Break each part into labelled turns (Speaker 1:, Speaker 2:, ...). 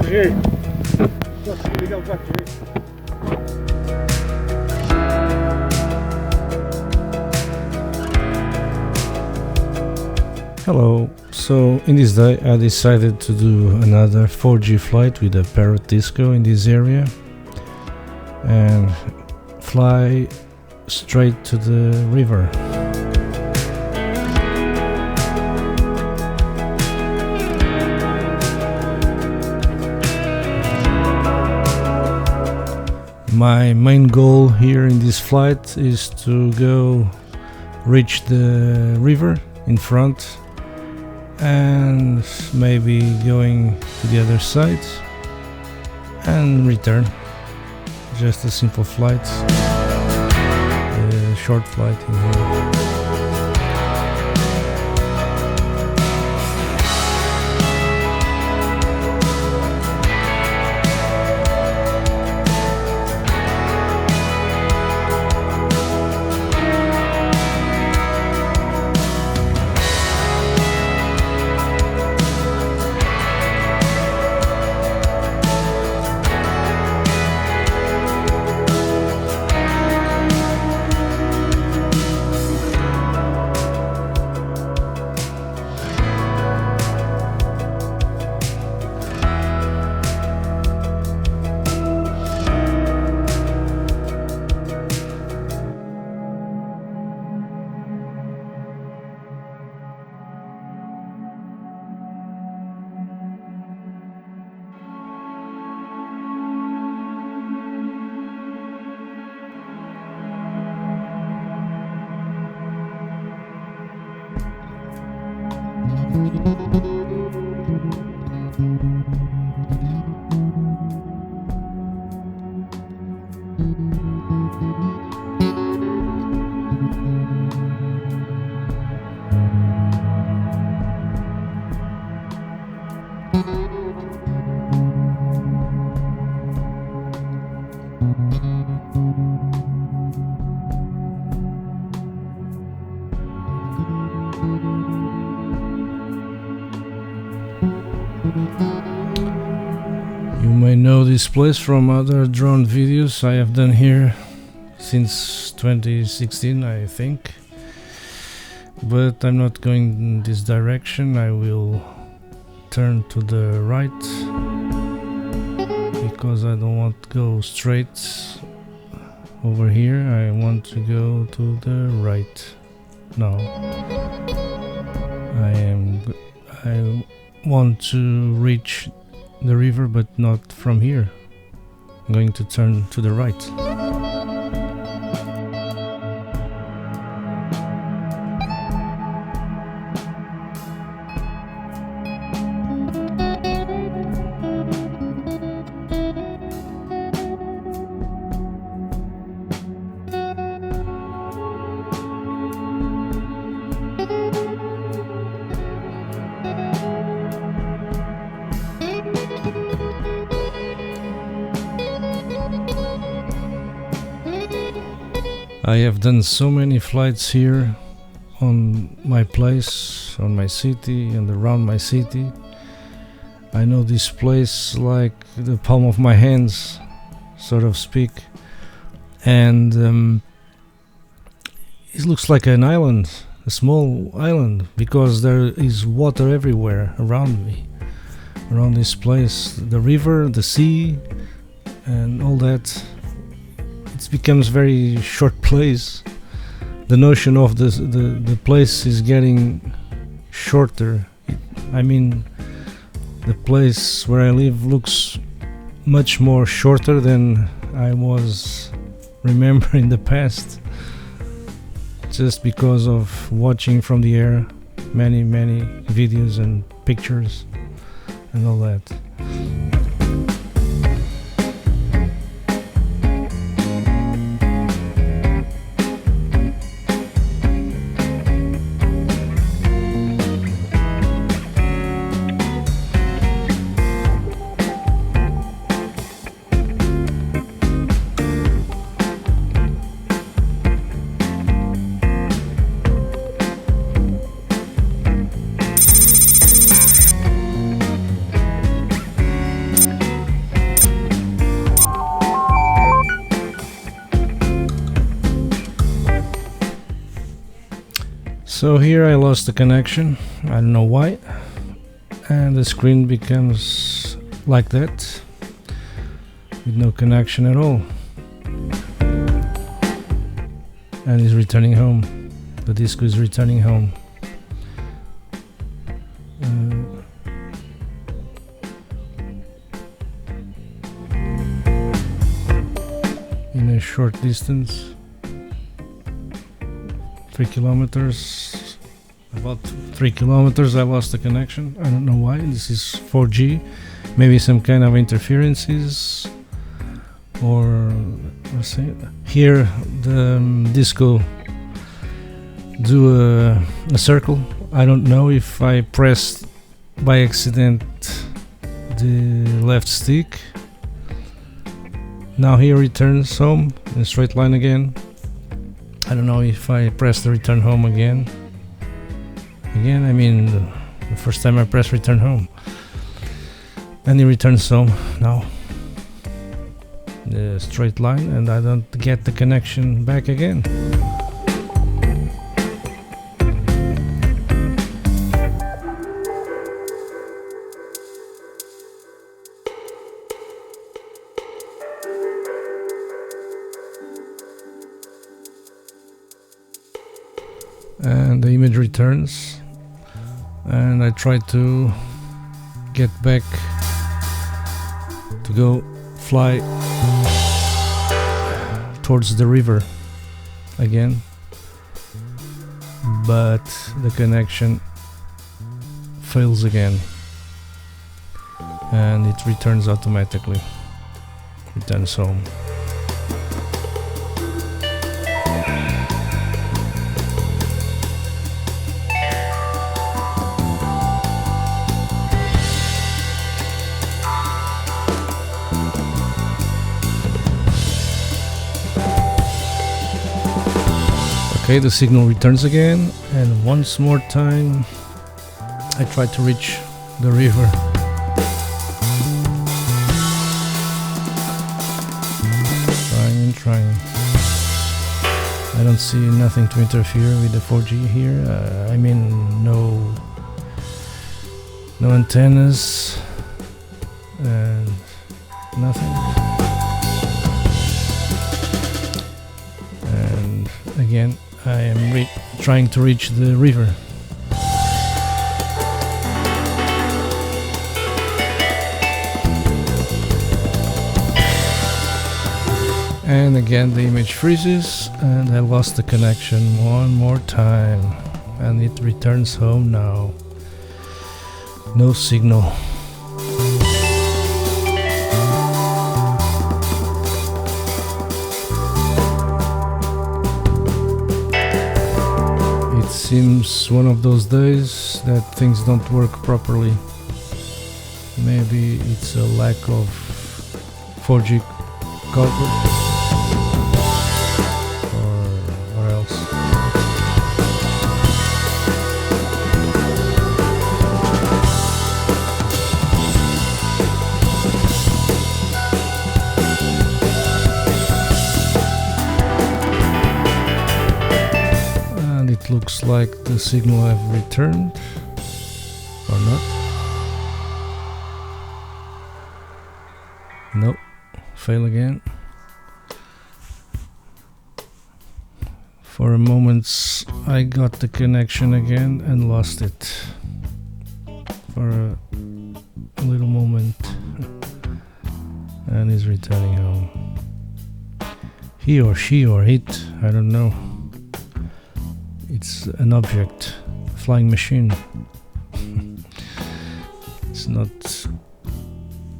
Speaker 1: 4G. Posso ligar o 4G.
Speaker 2: Hello, so in this day I decided to do another 4G flight with a Parrot Disco in this area and fly straight to the river. My main goal here in this flight is to go reach the river in front and maybe going to the other side and return. Just a simple flight, a short flight in here. You may know this place from other drone videos I have done here since 2016, I think, but I'm not going in this direction. I will turn to the right because I don't want to go straight over here. I want to go to the right now. I want to reach the river, but not from here. I'm going to turn to the right. I have done so many flights here on my place, on my city and around my city. I know this place like the palm of my hands, so to speak, and it looks like an island, a small island, because there is water everywhere around me, around this place, the river, the sea and all that. It becomes very short place. The notion of the place is getting shorter. I mean, the place where I live looks much more shorter than I was remembering in the past, just because of watching from the air many videos and pictures and all that. So here I lost the connection, I don't know why, and the screen becomes like that, with no connection at all, and is returning home. The disco is returning home. In a short distance, 3 kilometers, about 3 kilometers, I lost the connection. I don't know why. This is 4G, maybe some kind of interferences, or let's see. Here the disco do a circle. I don't know if I pressed by accident the left stick. Now here returns home in a straight line again. I don't know if I press the return home again. I mean the first time I press return home, and it returns home now. The straight line, and I don't get the connection back again. And the image returns, and I try to get back to go fly towards the river again, but the connection fails again, and it returns automatically, returns home. Okay, the signal returns again, and once more time I try to reach the river. Trying. I don't see nothing to interfere with the 4G here. I mean, no antennas and nothing. And again, I am trying to reach the river. And again the image freezes, and I lost the connection one more time, and it returns home now. No signal. It seems one of those days that things don't work properly. Maybe it's a lack of 4G coverage. Or else. And it looks like the signal have returned, or not. Nope, fail again. For a moment I got the connection again and lost it for a little moment, and is returning home. He or she or it, I don't know. It's an object, a flying machine. It's not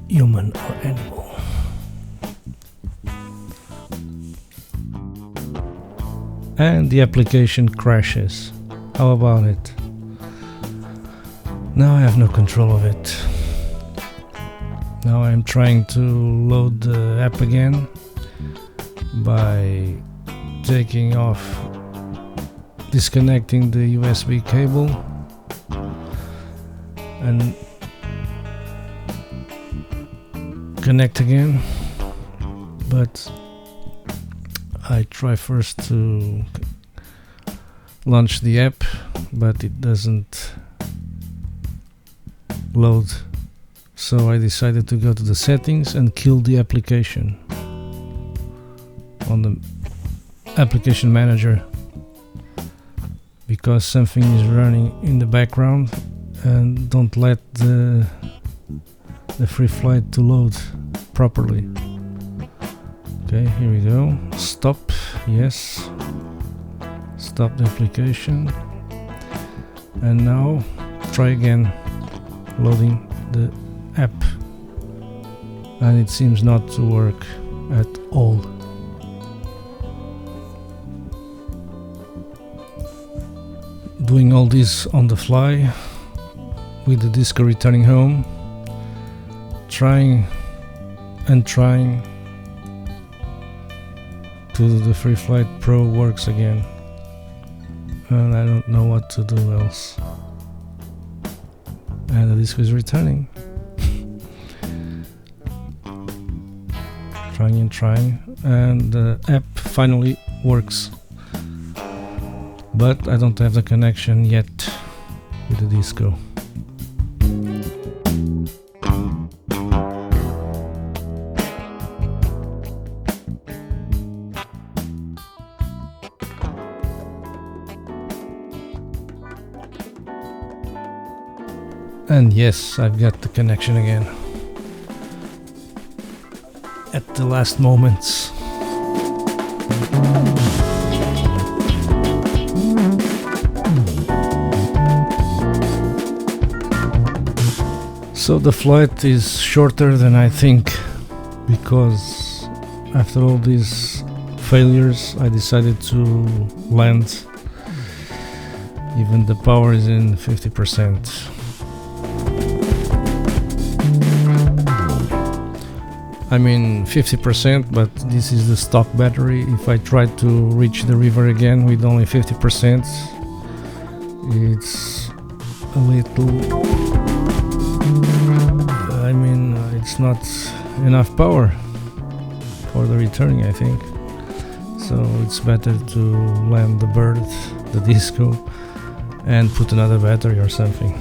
Speaker 2: human or animal. And the application crashes. How about it? Now I have no control of it. Now I'm trying to load the app again by taking off, disconnecting the USB cable, and connect again. But I try first to launch the app, but it doesn't load. So I decided to go to the settings and kill the application on the application manager, because something is running in the background and don't let the free flight to load properly. Okay, here we go. Stop. Yes. Stop the application. And now try again loading the app. And it seems not to work at all. Doing all this on the fly with the disco returning home, trying till the Free Flight Pro works again, and I don't know what to do else. And the disco is returning. Trying, and the app finally works, but I don't have the connection yet with the disco. And yes, I've got the connection again at the last moments. So the flight is shorter than I think, because after all these failures I decided to land even the power is in 50%. I mean 50%, but this is the stock battery. If I try to reach the river again with only 50%, it's a little... I mean, it's not enough power for the returning, I think. So it's better to land the bird, the disco, and put another battery or something.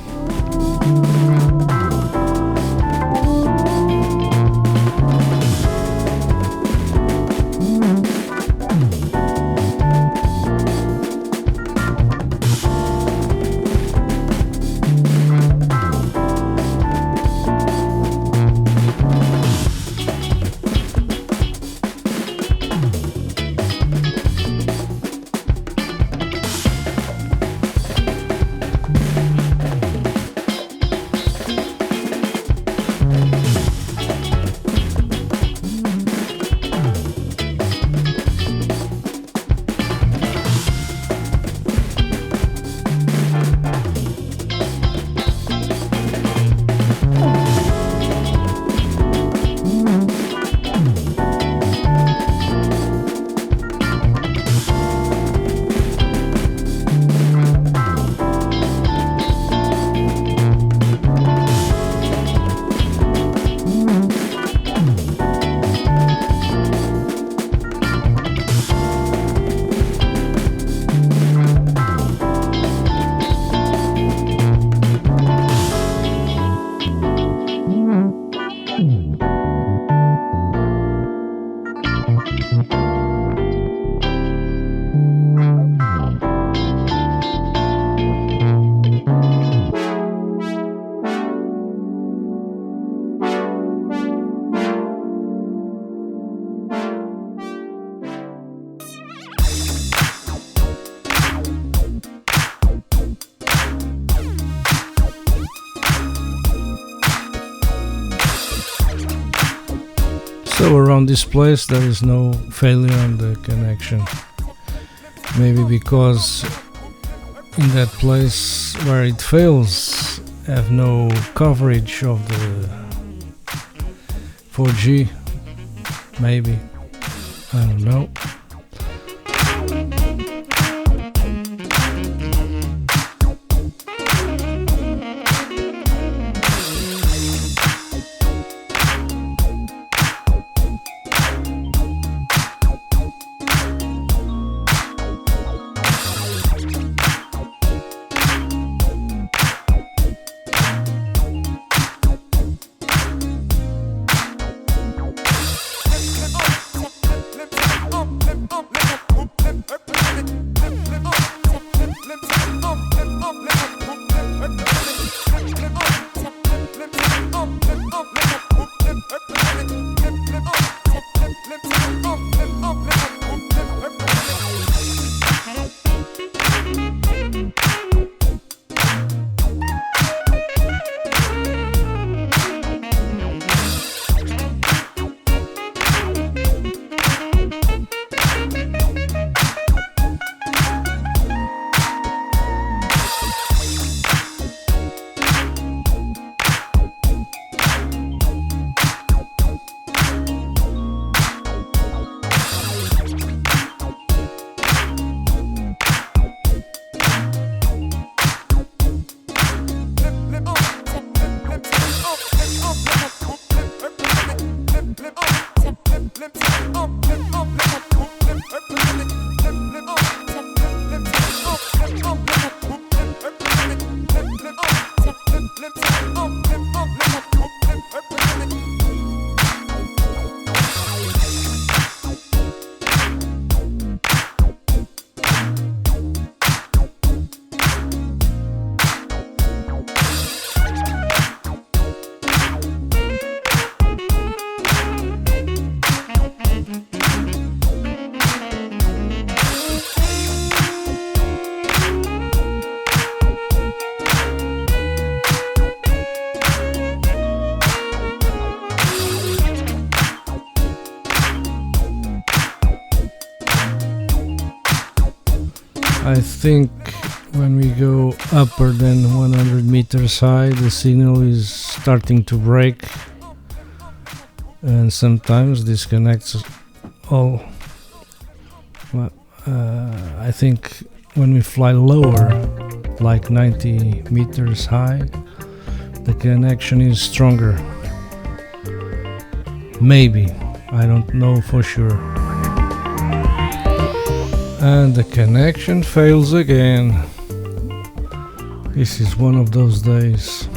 Speaker 2: So around this place there is no failure on the connection. Maybe because in that place where it fails have no coverage of the 4G. Maybe. I don't know. I think when we go upper than 100 meters high, the signal is starting to break and sometimes disconnects all. Well, I think when we fly lower, like 90 meters high, the connection is stronger. Maybe, I don't know for sure. And the connection fails again. This is one of those days.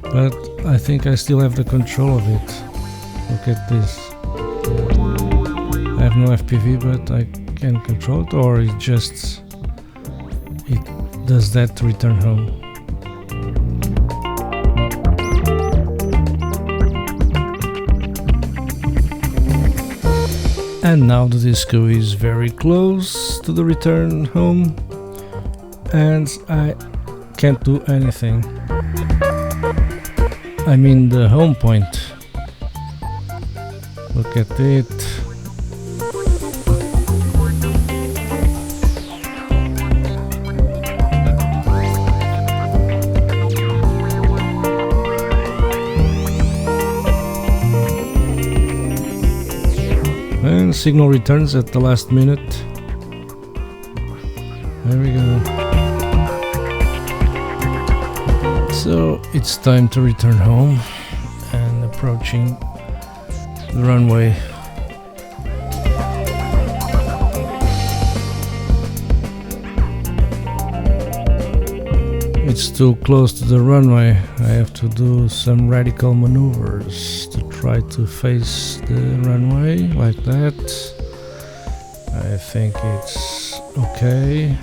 Speaker 2: But I think I still have the control of it. Look at this. I have no FPV, but I can control it, or it does that to return home. And now the disco is very close to the return home and I can't do anything. I mean the home point. Look at it. And signal returns at the last minute. There we go. So it's time to return home and approaching the runway. It's too close to the runway. I have to do some radical maneuvers to try to face the runway like that. I think it's okay.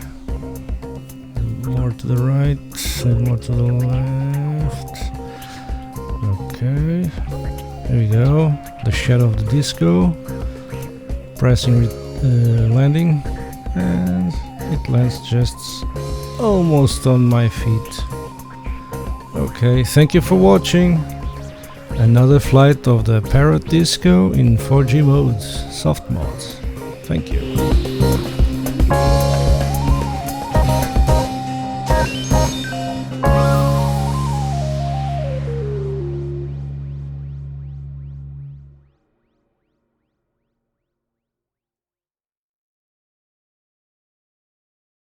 Speaker 2: More to the right and more to the left. Okay, there we go. The shadow of the disco. Pressing landing, and it lands just almost on my feet. Okay, thank you for watching. Another flight of the Parrot Disco in 4G modes, soft modes. Thank you.